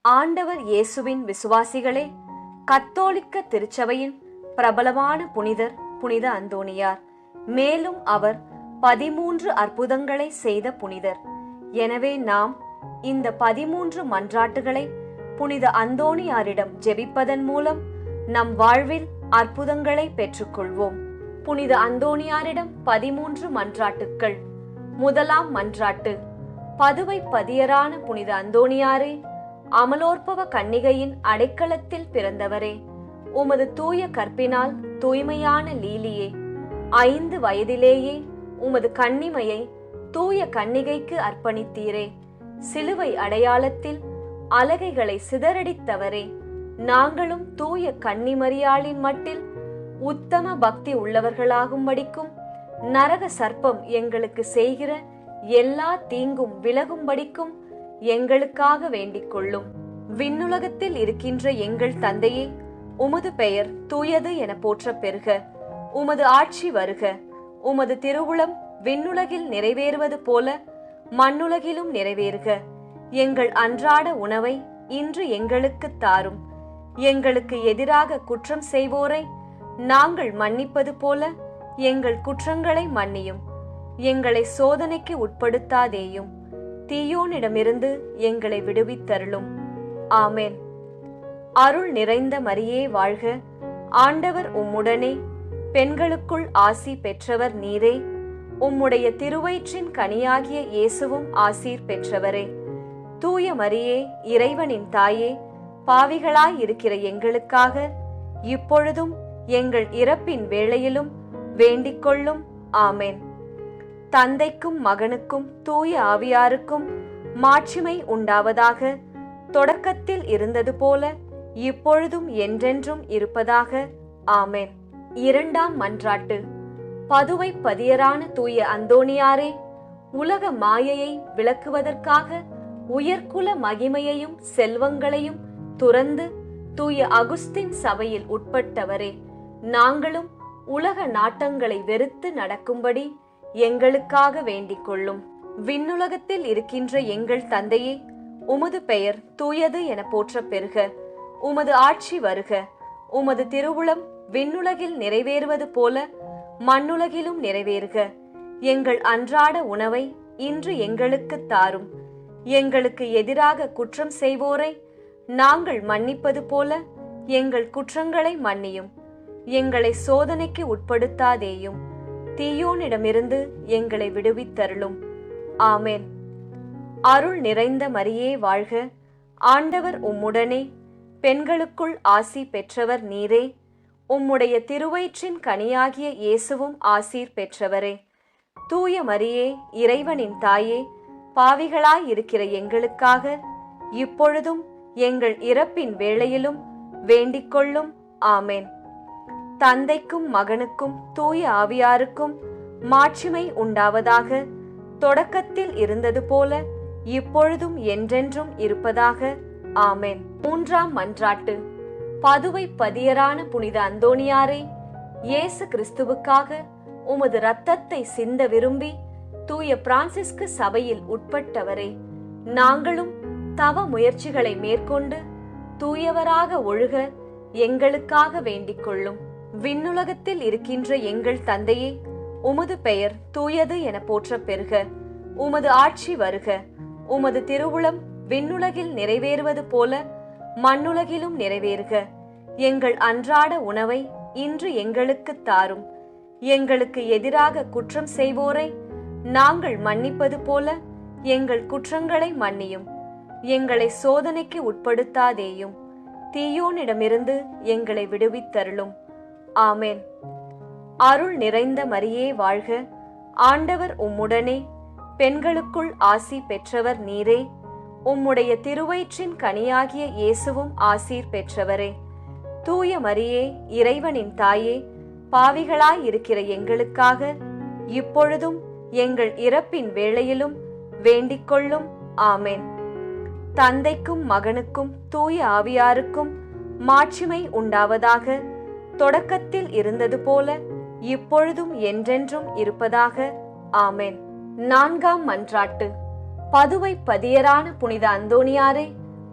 ஆண்டவர் இயேசுவின் விசுவாசிகளே, கத்தோலிக்க திருச்சபையின் பிரபலமான புனிதர் புனித அந்தோணியார். மேலும் அவர் 13 அற்புதங்களை செய்த புனிதர். எனவே நாம் இந்த 13 மன்றாட்டுகளை புனித அந்தோணியாரிடம் ஜெபிப்பதன் மூலம் நம் வாழ்வில் அற்புதங்களை பெற்றுக்கொள்வோம். புனித அந்தோணியாரிடம் 13 மன்றாட்டுக்கள். முதலாம் மன்றாட்டு. பதுவை பதியரான புனித அந்தோணியாரே, அமலோற்பவ கன்னிகையின் அடைக்கலத்தில் பிறந்தவரே, உமது தூய கற்பினால் தூய்மையான லீலியே, 5 வயதிலேயே உமது கன்னிமையை தூய கன்னிகைக்கு அர்ப்பணித்தீரே. சிலுவை அடையாளத்தில் அலகைகளை சிதறடித்தவரே, நாங்களும் தூய கன்னிமரியாளின் மட்டில் உத்தம பக்தி உள்ளவர்களாகும்படிக்கும் நரக சர்ப்பம் எங்களுக்கு செய்கிற எல்லா தீங்கும் விலகும்படிக்கும் எங்களுக்காக வேண்டிக் கொள்ளும். விண்ணுலகத்தில் இருக்கின்ற எங்கள் தந்தையே, உமது பெயர் தூயது என போற்ற பெறுக. உமது ஆட்சி வருக. உமது திருவுளம் விண்ணுலகில் நிறைவேறுவது போல மண்ணுலகிலும் நிறைவேறுக. எங்கள் அன்றாட உணவை இன்று எங்களுக்கு தாரும். எங்களுக்கு எதிராக குற்றம் செய்வோரை நாங்கள் மன்னிப்பது போல எங்கள் குற்றங்களை மன்னியும். எங்களை சோதனைக்கு உட்படுத்தாதேயும், தீயோனிடமிருந்து எங்களை விடுவித்தருளும். ஆமென். அருள் நிறைந்த மரியே வாழ்க. ஆண்டவர் உம்முடனே, பெண்களுக்குள் ஆசி பெற்றவர் நீரே. உம்முடைய திருவயிற்றின் கனியாகிய இயேசுவும் ஆசீர் பெற்றவரே. தூய மரியே, இறைவனின் தாயே, பாவிகளாய் இருக்கிற எங்களுக்காக இப்பொழுதும் எங்கள் இறப்பின் வேளையிலும் வேண்டிக் கொள்ளும். ஆமென். தந்தைக்கும் மகனுக்கும் தூய ஆவியாருக்கும் மாட்சிமை உண்டாவதாக. தொடக்கத்தில் இருந்தது போல இப்பொழுதும் என்றென்றும் இருப்பதாக. ஆமென். இரண்டாம் மன்றாட்டு. பதுவை பதியரான தூய அந்தோணியாரே, உலக மாயையை விளக்குவதற்காக உயர்குல மகிமையையும் செல்வங்களையும் துறந்து தூய அகுஸ்தின் சபையில் உட்பட்டவரே, நாங்களும் உலக நாட்டங்களை வெறுத்து நடக்கும்படி எங்களுக்காக வேண்டிக் கொள்ளும். விண்ணுலகத்தில் இருக்கின்ற எங்கள் தந்தையே, உமது பெயர் தூயது என போற்ற பெறுக. உமது ஆட்சி வருக. உமது திருவுளம் விண்ணுலகில் நிறைவேறுவது போல மண்ணுலகிலும் நிறைவேறுக. எங்கள் அன்றாட உணவை இன்று எங்களுக்கு தாரும். எங்களுக்கு எதிராக குற்றம் செய்வோரை நாங்கள் மன்னிப்பது போல எங்கள் குற்றங்களை மன்னியும். எங்களை சோதனைக்கு உட்படுத்தாதேயும், தீயோனிடமிருந்து எங்களை விடுவித்தருளும். ஆமென். அருள் நிறைந்த மரியே வாழ்க. ஆண்டவர் உம்முடனே, பெண்களுக்குள் ஆசி பெற்றவர் நீரே. உம்முடைய திருவயிற்றின் கனியாகிய இயேசுவும் ஆசீர் பெற்றவரே. தூய மரியே, இறைவனின் தாயே, பாவிகளாய் இருக்கிற எங்களுக்காக இப்பொழுதும் எங்கள் இறப்பின் வேளையிலும் வேண்டிக் கொள்ளும். ஆமென். தந்தைக்கும் மகனுக்கும் தூய ஆவியாருக்கும் மாட்சிமை உண்டாவதாக. தொடக்கத்தில் இருந்தது போல இப்பொழுதும் என்றென்றும் இருப்பதாக. ஆமென். மூன்றாம் மன்றாட்டு. பதுவை பதியரான புனித அந்தோணியாரே, இயேசு கிறிஸ்துவுக்காக உமது இரத்தத்தை சிந்த விரும்பி தூய பிரான்சிஸ்கு சபையில் உட்பட்டவரே, நாங்களும் தவ முயற்சிகளை மேற்கொண்டு தூயவராக ஒழுக எங்களுக்காக வேண்டிக் கொள்ளும். விண்ணுலகத்தில் இருக்கின்ற எங்கள் தந்தையே, உமது பெயர் தூயது என போற்ற பெறுக. உமது ஆட்சி வருக. உமது திருவுளம் விண்ணுலகில் நிறைவேறுவது போல மண்ணுலகிலும் நிறைவேறுக. எங்கள் அன்றாட உணவை இன்று எங்களுக்கு தாரும். எங்களுக்கு எதிராக குற்றம் செய்வோரை நாங்கள் மன்னிப்பது போல எங்கள் குற்றங்களை மன்னியும். எங்களை சோதனைக்கு உட்படுத்தாதேயும், தீயோனிடமிருந்து எங்களை விடுவித்தருளும். ஆமென். அருள் நிறைந்த மரியே வாழ்க. ஆண்டவர் உம்முடனே, பெண்களுக்குள் ஆசி பெற்றவர் நீரே. உம்முடைய திருவயிற்றின் கனியாகிய இயேசுவும் ஆசீர் பெற்றவரே. தூய மரியே, இறைவனின் தாயே, பாவிகளாய் இருக்கிற எங்களுக்காக இப்பொழுதும் எங்கள் இறப்பின் வேளையிலும் வேண்டிக் கொள்ளும். ஆமென். தந்தைக்கும் மகனுக்கும் தூய ஆவியாருக்கும் மாட்சிமை உண்டாவதாக. தொடக்கத்தில் இருந்தது போல இப்பொழுதும் என்றென்றும் இருப்பதாக. ஆமென். நான்காம் மன்றாட்டு. பதுவை பதியரான புனித அந்தோணியாரே,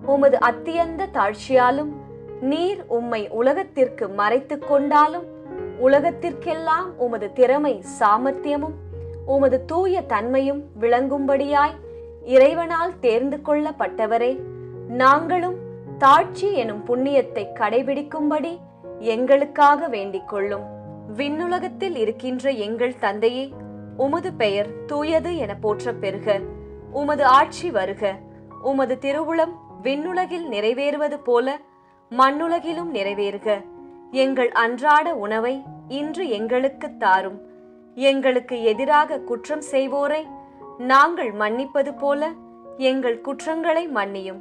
உமது அத்தியந்த தாழ்ச்சியாலும் நீர் உம்மை உலகத்திற்கு மறைத்துக் கொண்டாலும் உலகத்திற்கெல்லாம் உமது திறமை சாமர்த்தியமும் உமது தூய தன்மையும் விளங்கும்படியாய் இறைவனால் தேர்ந்து கொள்ளப்பட்டவரே, நாங்களும் தாழ்ச்சி எனும் புண்ணியத்தை கடைபிடிக்கும்படி எங்களுக்காக வேண்டிக் கொள்ளும். விண்ணுலகத்தில் இருக்கின்ற எங்கள் தந்தையே, உமது பெயர் தூயது என போற்றப் பெறுக. உமது ஆட்சி வருக. உமது திருவுளம் விண்ணுலகில் நிறைவேறுவது போல மண்ணுலகிலும் நிறைவேறுக. எங்கள் அன்றாட உணவை இன்று எங்களுக்கு தாரும். எங்களுக்கு எதிராக குற்றம் செய்வோரை நாங்கள் மன்னிப்பது போல எங்கள் குற்றங்களை மன்னியும்.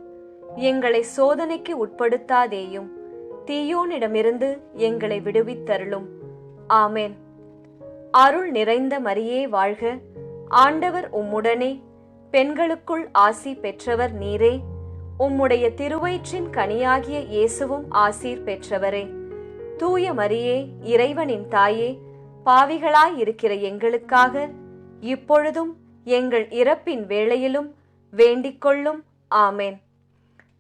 எங்களை சோதனைக்கு உட்படுத்தாதேயும், தீயோனிடமிருந்து எங்களை விடுவித்தருளும். ஆமேன். அருள் நிறைந்த மரியே வாழ்க. ஆண்டவர் உம்முடனே, பெண்களுக்குள் ஆசி பெற்றவர் நீரே. உம்முடைய திருவயிற்றின் கனியாகிய இயேசுவும் ஆசீர் பெற்றவரே. தூய மரியே, இறைவனின் தாயே, பாவிகளாயிருக்கிற எங்களுக்காக இப்பொழுதும் எங்கள் இறப்பின் வேளையிலும் வேண்டிக் கொள்ளும். ஆமேன்.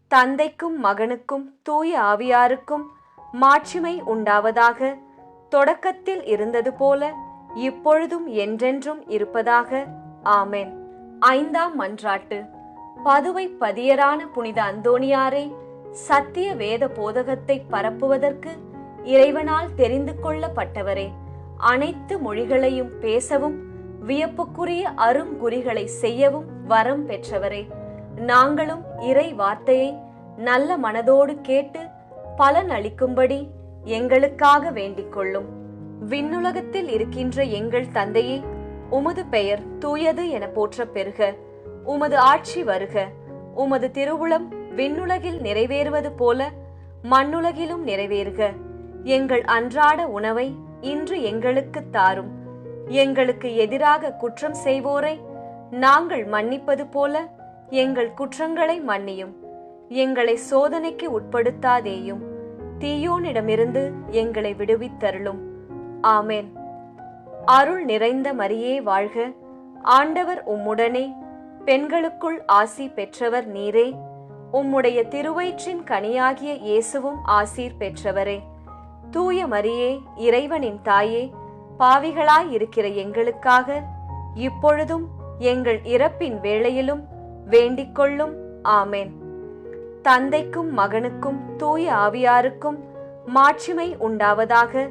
தந்தைக்கும் மகனுக்கும் தூய ஆவியாருக்கும் மாட்சிமை உண்டாவதாக. தொடக்கத்தில் இருந்தது போல இப்பொழுதும் என்றென்றும் இருப்பதாக. ஆமேன். ஐந்தாம் மன்றாட்டு. பதுவை பதியரான புனித அந்தோணியாரே, சத்திய வேத போதகத்தை பரப்புவதற்கு இறைவனால் தெரிந்து கொள்ளப்பட்டவரே, அனைத்து மொழிகளையும் பேசவும் வியப்புக்குரிய அருங்குறிகளை செய்யவும் வரம் பெற்றவரே, நாங்களும் இறை வார்த்தையை நல்ல மனதோடு கேட்டு பலன் அளிக்கும்படி எங்களுக்காக வேண்டிக் கொள்ளும். விண்ணுலகத்தில் இருக்கின்ற எங்கள் தந்தையே, உமது பெயர் தூயது என போற்றப் பெறுக. உமது ஆட்சி வருக. உமது திருவுளம் விண்ணுலகில் நிறைவேறுவது போல மண்ணுலகிலும் நிறைவேறுக. எங்கள் அன்றாட உணவை இன்று எங்களுக்கு தாரும். எங்களுக்கு எதிராக குற்றம் செய்வோரை நாங்கள் மன்னிப்பது போல எங்கள் குற்றங்களை மன்னியும். எங்களை சோதனைக்கு உட்படுத்தாதேயும், தீயோனிடமிருந்து எங்களை விடுவித்தருளும். ஆமேன். அருள் நிறைந்த மரியே வாழ்க. ஆண்டவர் உம்முடனே, பெண்களுக்குள் ஆசி பெற்றவர் நீரே. உம்முடைய திருவயிற்றின் கனியாகிய இயேசுவும் ஆசீர் பெற்றவரே. தூய மரியே, இறைவனின் தாயே, பாவிகளாயிருக்கிற எங்களுக்காக இப்பொழுதும் எங்கள் இறப்பின் வேளையிலும் வேண்டிக் கொள்ளும். ஆமேன். தந்தைக்கும் மகனுக்கும் தூய ஆவியாருக்கும் மாட்சிமை உண்டாவதாக.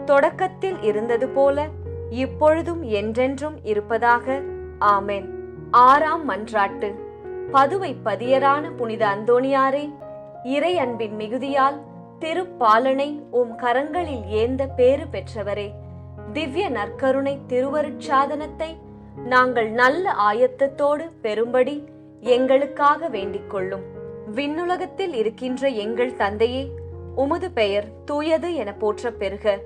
தொடக்கத்தில் இருந்தது போல இப்பொழுதும் என்றென்றும் இருப்பதாக. ஆமேன். ஆறாம் மன்றாட்டு. பதுவை பதியரான புனித அந்தோணியாரே, இறை அன்பின் மிகுதியால் திருப்பாலனை உம் கரங்களில் ஏந்த பேறு பெற்றவரே, திவ்ய நற்கருணை திருவருட்சாதனத்தை நாங்கள் நல்ல ஆயத்தத்தோடு பெறும்படி எங்களுக்காக வேண்டிக் கொள்ளும். விண்ணுலகத்தில் இருக்கின்ற எங்கள் தந்தையே, உமது பெயர் தூயது என போற்றப் பெறுக.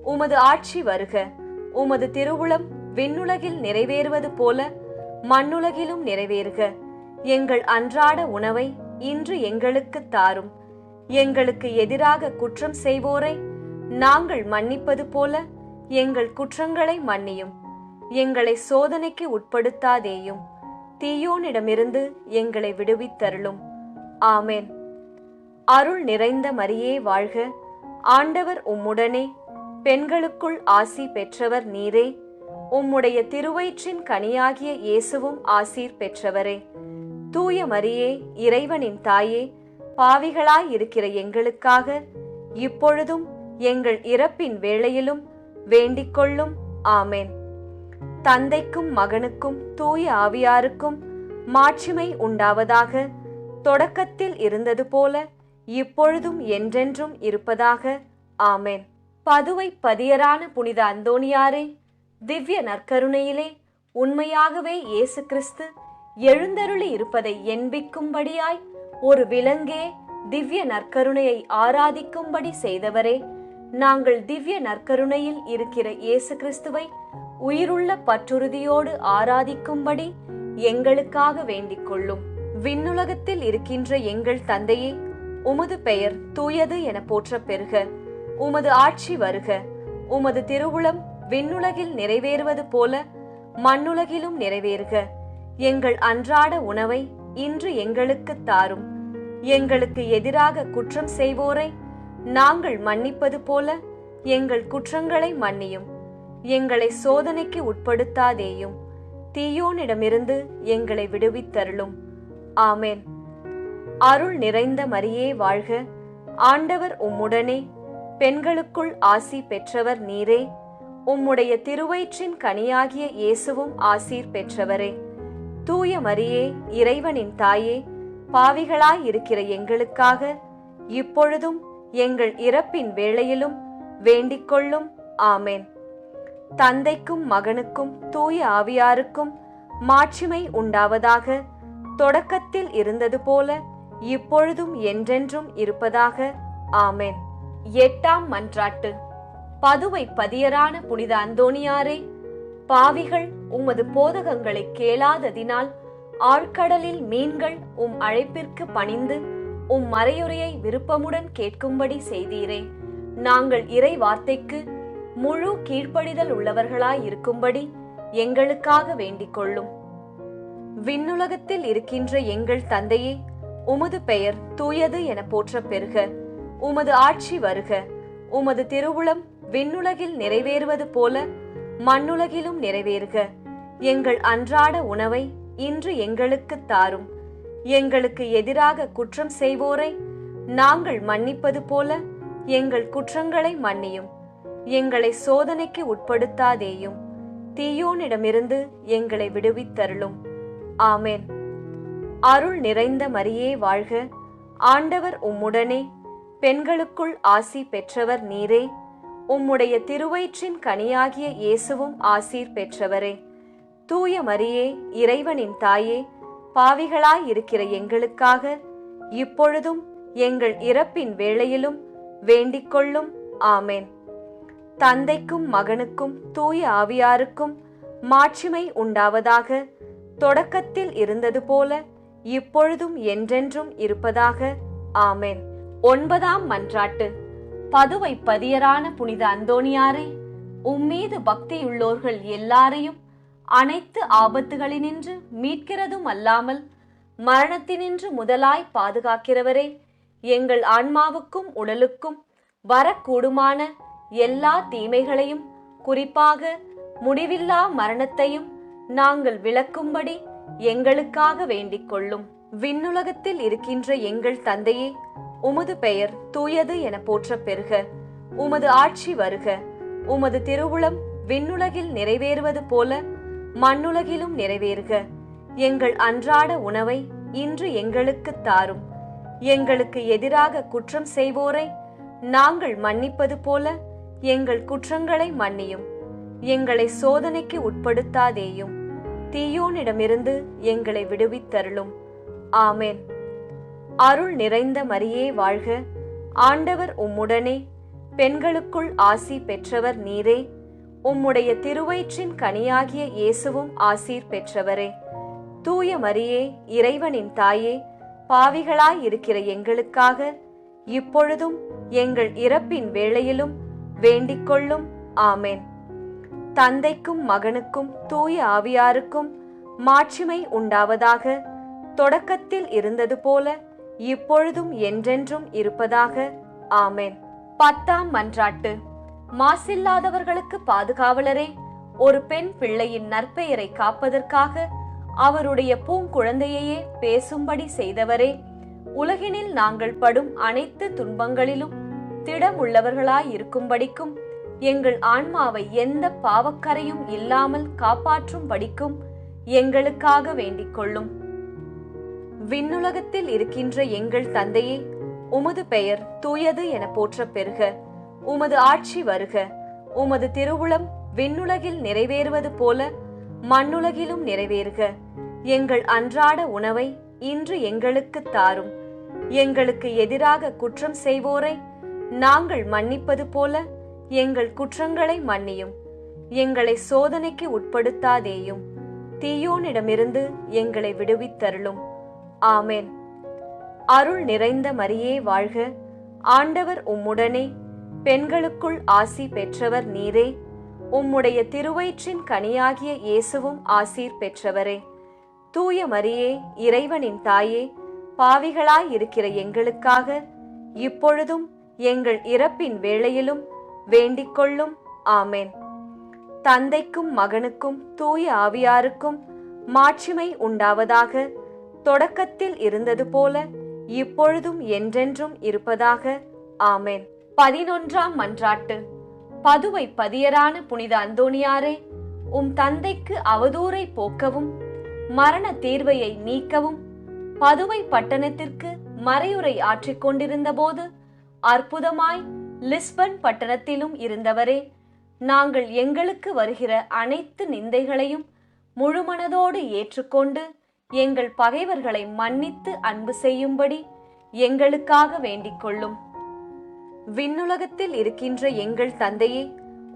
உமது ஆட்சி வருக. உமது திருவுளம் விண்ணுலகில் நிறைவேறுவது போல மண்ணுலகிலும் நிறைவேறுக. எங்கள் அன்றாட உணவை இன்று எங்களுக்கு தாரும். எங்களுக்கு எதிராக குற்றம் செய்வோரை நாங்கள் மன்னிப்பது போல எங்கள் குற்றங்களை மன்னியும். எங்களை சோதனைக்கு உட்படுத்தாதேயும், தீயோனிடமிருந்து எங்களை விடுவித்தருளும். ஆமேன். அருள் நிறைந்த மரியே வாழ்க. ஆண்டவர் உம்முடனே, பெண்களுக்குள் ஆசி பெற்றவர் நீரே. உம்முடைய திருவயிற்றின் கனியாகிய இயேசுவும் ஆசீர் பெற்றவரே. தூய மரியே, இறைவனின் தாயே, பாவிகளாயிருக்கிற எங்களுக்காக இப்பொழுதும் எங்கள் இறப்பின் வேளையிலும் வேண்டிக் கொள்ளும். ஆமேன். தந்தைக்கும் மகனுக்கும் தூய ஆவியாருக்கும் மாட்சிமை உண்டாவதாக. தொடக்கத்தில் இருந்தது போல இப்பொழுதும் என்றென்றும் இருப்பதாக. ஆமேன். பதுவை பதியரான புனித அந்தோணியாரே, திவ்ய நற்கருணையிலே உண்மையாகவே இயேசு கிறிஸ்து எழுந்தருளி இருப்பதை எண்பிக்கும்படியாய் ஒரு விலங்கே திவ்ய நற்கருணையை ஆராதிக்கும்படி செய்தவரே, நாங்கள் திவ்ய நற்கருணையில் இருக்கிற இயேசு கிறிஸ்துவை உயிருள்ள பற்றுறுதியோடு ஆராதிக்கும்படி எங்களுக்காக வேண்டிக் கொள்ளும். விண்ணுலகத்தில் இருக்கின்ற எங்கள் தந்தையே, உமது பெயர் தூயது என போற்றப் பெறுக. உமது ஆட்சி வருக. உமது திருவுளம் விண்ணுலகில் நிறைவேறுவது போல மண்ணுலகிலும் நிறைவேறுக. எங்கள் அன்றாட உணவை இன்று எங்களுக்கு தாரும். எங்களுக்கு எதிராக குற்றம் செய்வோரை நாங்கள் மன்னிப்பது போல எங்கள் குற்றங்களை மன்னியும். எங்களை சோதனைக்கு உட்படுத்தாதேயும், தீயோனிடமிருந்து எங்களை விடுவித்தருளும். ஆமேன். அருள் நிறைந்த மரியே வாழ்க, ஆண்டவர் உம்முடனே, பெண்களுக்குள் ஆசி பெற்றவர் நீரே. உம்முடைய திருவயிற்றின் கனியாகிய இயேசுவும் ஆசீர் பெற்றவரே. தூய மரியே, இறைவனின் தாயே, பாவிகளாயிருக்கிற எங்களுக்காக இப்பொழுதும் எங்கள் இறப்பின் வேளையிலும் வேண்டிக் கொள்ளும். ஆமேன். தந்தைக்கும் மகனுக்கும் தூய ஆவியாருக்கும் மாட்சிமை உண்டாவதாக. தொடக்கத்தில் இருந்தது போல இப்பொழுதும் என்றென்றும் இருப்பதாக. ஆமேன். 8ஆம் மன்றாட்டு. பதுவை பதியரான புனித அந்தோணியாரே, பாவிகள் உமது போதகங்களை கேளாததினால் ஆழ்கடலில் மீன்கள் உம் அழைப்பிற்கு பணிந்து உம் மறையுரையை விருப்பமுடன் கேட்கும்படி செய்தீரே. நாங்கள் இறை வார்த்தைக்கு முழு கீழ்ப்படிதல் உள்ளவர்களாயிருக்கும்படி எங்களுக்காக வேண்டிக் கொள்ளும். விண்ணுலகத்தில் இருக்கின்ற எங்கள் தந்தையே, உமது பெயர் தூயது என போற்ற பெறுக. உமது ஆட்சி வருக. உமது திருவுளம் விண்ணுலகில் நிறைவேறுவது போல மண்ணுலகிலும் நிறைவேறுக. எங்கள் அன்றாட உணவை இன்று எங்களுக்கு தாரும். எங்களுக்கு எதிராக குற்றம் செய்வோரை நாங்கள் மன்னிப்பது போல எங்கள் குற்றங்களை மன்னியும். எங்களை சோதனைக்கு உட்படுத்தாதேயும், தீயோனிடமிருந்து எங்களை விடுவித்தருளும். ஆமேன். அருள் நிறைந்த மரியே வாழ்க, ஆண்டவர் உம்முடனே, பெண்களுக்குள் ஆசி பெற்றவர் நீரே. உம்முடைய திருவயிற்றின் கனியாகிய இயேசுவும் ஆசீர் பெற்றவரே. தூய மரியே, இறைவனின் தாயே, பாவிகளாயிருக்கிற எங்களுக்காக இப்பொழுதும் எங்கள் இறப்பின் வேளையிலும் வேண்டிக் கொள்ளும். ஆமேன். தந்தைக்கும் மகனுக்கும் தூய ஆவியாருக்கும் மாட்சிமை உண்டாவதாக. தொடக்கத்தில் இருந்தது போல இப்பொழுதும் என்றென்றும் இருப்பதாக. ஆமேன். 9ஆம் மன்றாட்டு. பதுவை பதியரான புனித அந்தோணியாரே, உம்மீது பக்தியுள்ளோர்கள் எல்லாரையும் அனைத்து ஆபத்துகளினின்று மீட்கிறதும் அல்லாமல் மரணத்தினின்று முதலாய் பாதுகாக்கிறவரே, எங்கள் ஆன்மாவுக்கும் உடலுக்கும் வரக்கூடுமான எல்லா தீமைகளையும், குறிப்பாக முடிவில்லா மரணத்தையும் நாங்கள் விளக்கும்படி எங்களுக்காக வேண்டிக் கொள்ளும். விண்ணுலகத்தில் இருக்கின்ற எங்கள் தந்தையே, உமது பெயர் தூயது என போற்ற பெறுக. உமது ஆட்சி வருக. உமது திருவுளம் விண்ணுலகில் நிறைவேறுவது போல மண்ணுலகிலும் நிறைவேறுக. எங்கள் அன்றாட உணவை இன்று எங்களுக்கு தாரும். எங்களுக்கு எதிராக குற்றம் செய்வோரை நாங்கள் மன்னிப்பது போல எங்கள் குற்றங்களை மன்னியும். எங்களை சோதனைக்கு உட்படுத்தாதேயும், தீயோனிடமிருந்து எங்களை விடுவித்தருளும். ஆமேன். அருள் நிறைந்த மரியே வாழ்க, ஆண்டவர் உம்முடனே, பெண்களுக்குள் ஆசி பெற்றவர் நீரே. உம்முடைய திருவயிற்றின் கனியாகிய இயேசுவும் ஆசீர் பெற்றவரே. தூய மரியே, இறைவனின் தாயே, பாவிகளாயிருக்கிற எங்களுக்காக இப்பொழுதும் எங்கள் இறப்பின் வேளையிலும் வேண்டிக் கொள்ளும். ஆமேன். தந்தைக்கும் மகனுக்கும் தூய ஆவியாருக்கும் மாட்சிமை உண்டாவதாக. தொடக்கத்தில் இருந்தது போல இப்பொழுதும் என்றென்றும் இருப்பதாக. ஆமேன். 10ஆம் மன்றாட்டு. மாசில்லாதவர்களுக்கு பாதுகாவலரே, ஒரு பெண் பிள்ளையின் நற்பெயரை காப்பதற்காக அவருடைய பூங்குழந்தையையே பேசும்படி செய்தவரே, உலகினில் நாங்கள் படும் அனைத்து துன்பங்களிலும் திடமுள்ளவர்களாயிருக்கும்படிக்கும் எங்கள் ஆன்மாவை எந்த பாவக்கரையும் இல்லாமல் காப்பாற்றும்படிக்கும் எங்களுக்காக வேண்டிக் கொள்ளும். விண்ணுலகத்தில் இருக்கின்ற எங்கள் தந்தையே, உமது பெயர் தூயது என போற்ற பெறுக. உமது ஆட்சி வருக. உமது திருவுளம் விண்ணுலகில் நிறைவேறுவது போல மண்ணுலகிலும் நிறைவேறுக. எங்கள் அன்றாட உணவை இன்று எங்களுக்கு தாரும். எங்களுக்கு எதிராக குற்றம் செய்வோரை நாங்கள் மன்னிப்பது போல எங்கள் குற்றங்களை மன்னியும். எங்களை சோதனைக்கு உட்படுத்தாதேயும், தீயோனிடமிருந்து எங்களை விடுவித்தருளும். ஆமேன். அருள் நிறைந்த மரியே வாழ்க, ஆண்டவர் உம்முடனே, பெண்களுக்குள் ஆசி பெற்றவர் நீரே. உம்முடைய திருவயிற்றின் கனியாகிய இயேசுவும் ஆசீர் பெற்றவரே. தூய மரியே, இறைவனின் தாயே, பாவிகளாய் இருக்கிற எங்களுக்காக இப்பொழுதும் எங்கள் இறப்பின் வேளையிலும் வேண்டிக் கொள்ளும். ஆமென். தந்தைக்கும் மகனுக்கும் தூய ஆவியாருக்கும் மாட்சிமை உண்டாவதாக. தொடக்கத்தில் இருந்தது போல இப்பொழுதும் என்றென்றும் இருப்பதாக. ஆமென். 11ஆம் மன்றாட்டு. பதுவை பதியரான புனித அந்தோணியாரே, உம் தந்தைக்கு அவதூறை போக்கவும் மரண தீர்வையை நீக்கவும் பதுவை பட்டணத்திற்கு மறையுரை ஆற்றிக் கொண்டிருந்த போது அற்புதமாய் லிஸ்பன் பட்டணத்திலும் இருந்தவரே, நாங்கள் எங்களுக்கு வருகிற அனைத்து நிந்தைகளையும் முழுமனதோடு ஏற்றுக்கொண்டு எங்கள் பகைவர்களை மன்னித்து அன்பு செய்யும்படி எங்களுக்காக வேண்டிக் கொள்ளும். விண்ணுலகத்தில் இருக்கின்ற எங்கள் தந்தையே,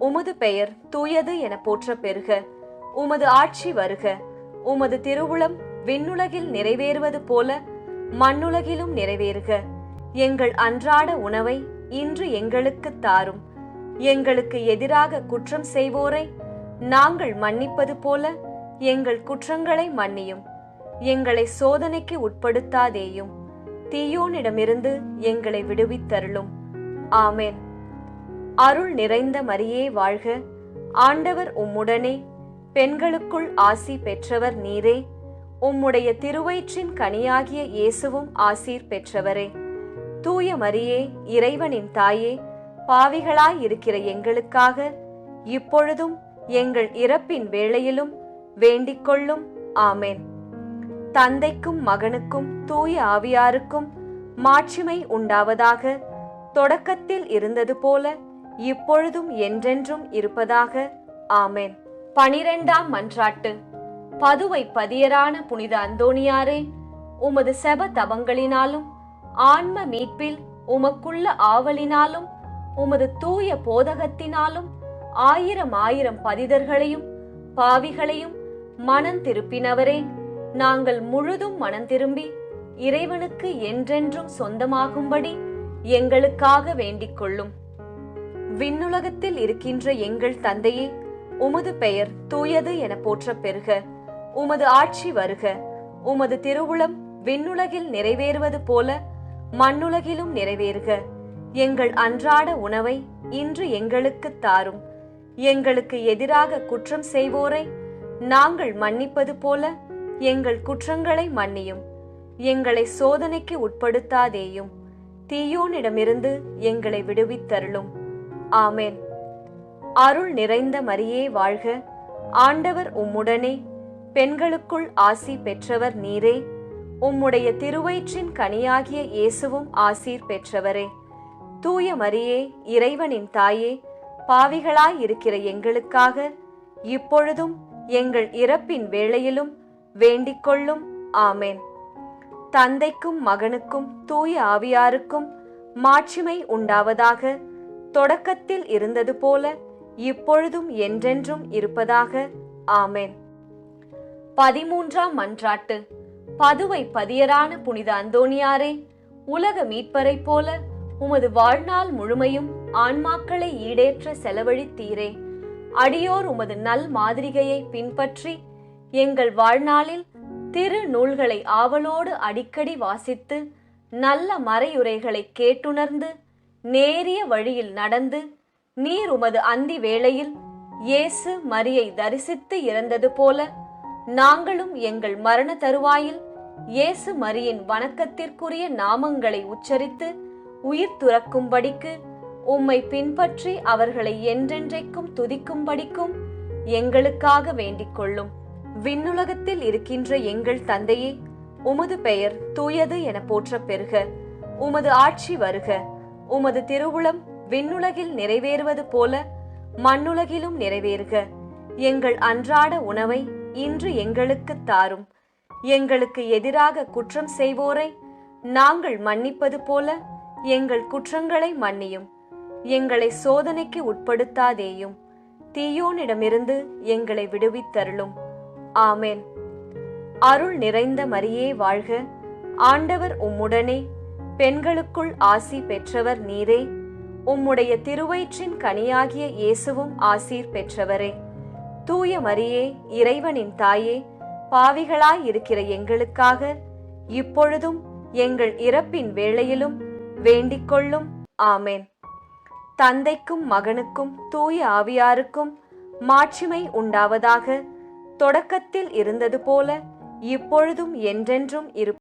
உமது பெயர் தூயது என போற்ற பெறுக. உமது ஆட்சி வருக. உமது திருவுளம் விண்ணுலகில் நிறைவேறுவது போல மண்ணுலகிலும் நிறைவேறுக. எங்கள் அன்றாட உணவை இன்று எங்களுக்கு தாரும். எங்களுக்கு எதிராக குற்றம் செய்வோரை நாங்கள் மன்னிப்பது போல எங்கள் குற்றங்களை மன்னியும். எங்களை சோதனைக்கு உட்படுத்தாதேயும், தீயோனிடமிருந்து எங்களை விடுவித்தருளும். ஆமென். அருள் நிறைந்த மரியே வாழ்க. ஆண்டவர் உம்முடனே, பெண்களுக்குள் ஆசி பெற்றவர் நீரே. உம்முடைய திருவயிற்றின் கனியாகிய இயேசுவும் ஆசீர் பெற்றவரே. தூய மரியே, இறைவனின் தாயே, பாவிகளாய் இருக்கிற எங்களுக்காக இப்பொழுதும் எங்கள் இறப்பின் வேளையிலும் வேண்டிக் கொள்ளும். ஆமென். தந்தைக்கும் மகனுக்கும் தூய ஆவியாருக்கும் மாட்சிமை உண்டாவதாக. தொடக்கத்தில் இருந்தது போல இப்பொழுதும் என்றென்றும் இருப்பதாக. ஆமென். 12ஆம் மன்றாட்டு. பதுவை பதியரான புனித அந்தோணியாரே, உமது செப தவங்களினாலும் ஆன்ம மீட்பில் உமக்குள்ள ஆவலினாலும் உமது தூய போதகத்தினாலும் ஆயிரம் ஆயிரம் பதிதர்களையும் பாவிகளையும் மனம் திருப்பினவரே, நாங்கள் முழுதும் மனம் திரும்பி இறைவனுக்கு என்றென்றும் சொந்தமாகும்படி எங்களுக்காக வேண்டிக் கொள்ளும். விண்ணுலகத்தில் இருக்கின்ற எங்கள் தந்தையே, உமது பெயர் தூயது என போற்ற பெறுக. உமது ஆட்சி வருக. உமது திருவுளம் விண்ணுலகில் நிறைவேறுவது போல மண்ணுலகிலும் நிறைவேறுக. எங்கள் அன்றாட உணவை இன்று எங்களுக்கு தாரும். எங்களுக்கு எதிராக குற்றம் செய்வோரை நாங்கள் மன்னிப்பது போல எங்கள் குற்றங்களை மன்னியும். எங்களை சோதனைக்கு உட்படுத்தாதேயும், தீயோனிடமிருந்து எங்களை விடுவித்தருளும். ஆமென். அருள் நிறைந்த மரியே வாழ்க. ஆண்டவர் உம்முடனே, பெண்களுக்குள் ஆசி பெற்றவர் நீரே. உம்முடைய திருவயிற்றின் கனியாகிய இயேசுவும் ஆசீர் பெற்றவரே. தூய மரியே, இறைவனின் தாயே, பாவிகளாய் இருக்கிற எங்களுக்காக இப்பொழுதும் எங்கள் இறப்பின் வேளையிலும் வேண்டிக் கொள்ளும். ஆமென். தந்தைக்கும் மகனுக்கும் தூய ஆவியாருக்கும் மாட்சிமை உண்டாவதாக. தொடக்கத்தில் இருந்தது போல இப்பொழுதும் என்றென்றும் இருப்பதாக. ஆமென். 13ஆம் மன்றாட்டு. பதுவை பதியரான புனித அந்தோணியாரே, உலக மீட்பரை போல உமது வாழ்நாள் முழுமையும் ஆன்மாக்களை ஈடேற்ற செலவழித்தீரே. அடியோர் உமது நல் மாதிரிகையை பின்பற்றி எங்கள் வாழ்நாளில் திரு நூல்களை ஆவலோடு அடிக்கடி வாசித்து நல்ல மறையுரைகளை கேட்டுணர்ந்து நேரிய வழியில் நடந்து நீர் உமது அந்தி வேளையில் இயேசு மரியை தரிசித்து இறந்தது போல நாங்களும் எங்கள் மரண தருவாயில் இயேசு மரியின் வணக்கத்திற்குரிய நாமங்களை உச்சரித்து உயிர் துறக்கும்படிக்கு உம்மை பின்பற்றி அவர்களை என்றென்றைக்கும் துதிக்கும்படிக்கும் எங்களுக்காக வேண்டிக் கொள்ளும். விண்ணுலகத்தில் இருக்கின்ற எங்கள் தந்தையே, உமது பெயர் தூயது என போற்ற பெறுக. உமது ஆட்சி வருக. உமது திருவுளம் விண்ணுலகில் நிறைவேறுவது போல மண்ணுலகிலும் நிறைவேறுக. எங்கள் அன்றாட உணவை இன்று எங்களுக்கு தாரும். எங்களுக்கு எதிராக குற்றம் செய்வோரை நாங்கள் மன்னிப்பது போல எங்கள் குற்றங்களை மன்னியும். எங்களை சோதனைக்கு உட்படுத்தாதேயும், தீயோனிடமிருந்து எங்களை விடுவித்தருளும். ஆமென். அருள் நிறைந்த மரியே வாழ்க. ஆண்டவர் உம்முடனே, பெண்களுக்குள் ஆசி பெற்றவர் நீரே. உம்முடைய திருவயிற்றின் கனியாகிய இயேசுவும் ஆசீர் பெற்றவரே. தூய மரியே, இறைவனின் தாயே, பாவிகளாய் இருக்கிற எங்களுக்காக இப்பொழுதும் எங்கள் இறப்பின் வேளையிலும் வேண்டிக் கொள்ளும். ஆமேன். தந்தைக்கும் மகனுக்கும் தூய ஆவியாருக்கும் மாட்சிமை உண்டாவதாக. தொடக்கத்தில் இருந்தது போல இப்பொழுதும் என்றென்றும் இருப்பதாக.